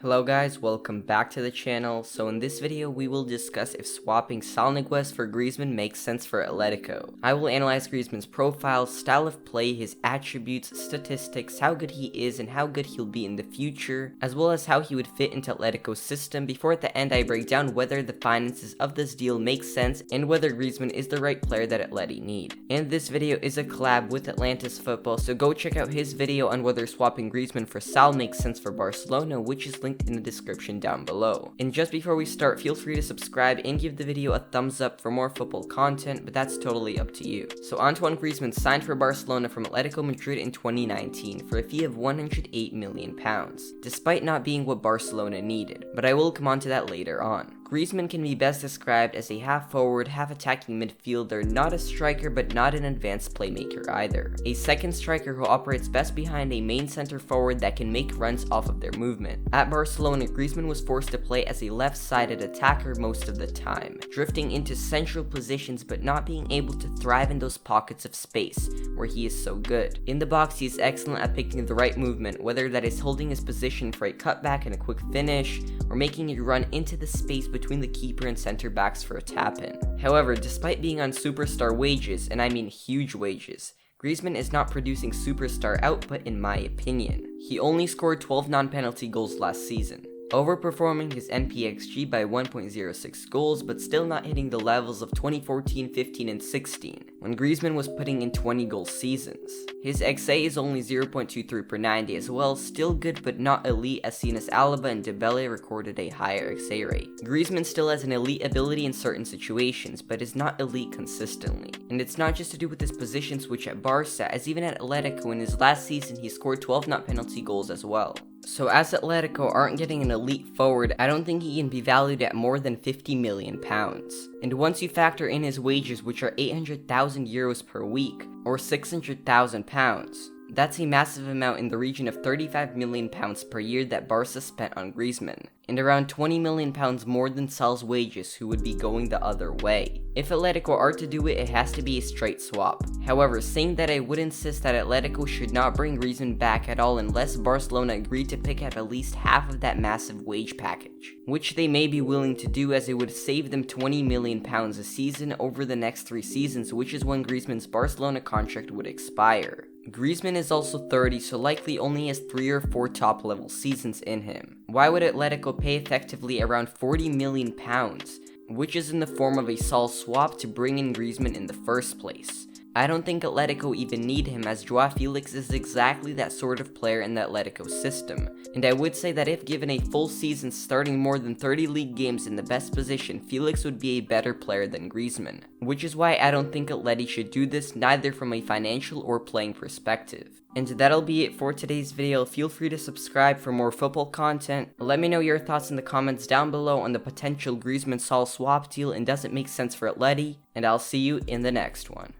Hello guys, welcome back to the channel. So in this video we will discuss if swapping SAUL NIGUEZ for Griezmann makes sense for Atletico. I will analyze Griezmann's profile, style of play, his attributes, statistics, how good he is and how good he'll be in the future, as well as how he would fit into Atletico's system before at the end I break down whether the finances of this deal make sense and whether Griezmann is the right player that Atleti need. And this video is a collab with Atlantis Football, so go check out his video on whether swapping Griezmann for SAUL makes sense for Barcelona, which is linked in the description down below. And just before we start, feel free to subscribe and give the video a thumbs up for more football content, but that's totally up to you. So Antoine Griezmann signed for Barcelona from Atletico Madrid in 2019 for a fee of £108 million, despite not being what Barcelona needed, but I will come on to that later on. Griezmann can be best described as a half-forward, half-attacking midfielder, not a striker but not an advanced playmaker either. A second striker who operates best behind a main center-forward that can make runs off of their movement. At Barcelona, Griezmann was forced to play as a left-sided attacker most of the time, drifting into central positions but not being able to thrive in those pockets of space where he is so good. In the box, he is excellent at picking the right movement, whether that is holding his position for a cutback and a quick finish, or making a run into the space between the keeper and center backs for a tap-in. However, despite being on superstar wages, and I mean huge wages, Griezmann is not producing superstar output in my opinion. He only scored 12 non-penalty goals last season, overperforming his NPXG by 1.06 goals, but still not hitting the levels of 2014, 15, and 16, when Griezmann was putting in 20-goal seasons. His XA is only 0.23 per 90 as well, still good but not elite, as seen as Alaba and Dembele recorded a higher XA rate. Griezmann still has an elite ability in certain situations, but is not elite consistently. And it's not just to do with his position switch at Barca, as even at Atletico in his last season he scored 12 not-penalty goals as well. So as Atletico aren't getting an elite forward, I don't think he can be valued at more than £50 million. And once you factor in his wages, which are €800,000 per week, or £600,000, that's a massive amount in the region of £35 million per year that Barca spent on Griezmann, and around £20 million more than Saul's wages, who would be going the other way. If Atletico are to do it, it has to be a straight swap. However, saying that, I would insist that Atletico should not bring Griezmann back at all unless Barcelona agreed to pick up at least half of that massive wage package, which they may be willing to do, as it would save them £20 million a season over the next 3 seasons, which is when Griezmann's Barcelona contract would expire. Griezmann is also 30, so likely only has 3 or 4 top-level seasons in him. Why would Atletico pay effectively around £40 million, which is in the form of a Saul swap, to bring in Griezmann in the first place? I don't think Atletico even need him, as Joao Felix is exactly that sort of player in the Atletico system, and I would say that if given a full season starting more than 30 league games in the best position, Felix would be a better player than Griezmann, which is why I don't think Atleti should do this, neither from a financial or playing perspective. And that'll be it for today's video. Feel free to subscribe for more football content. Let me know your thoughts in the comments down below on the potential Griezmann-Saul swap deal, and does it make sense for Atleti, and I'll see you in the next one.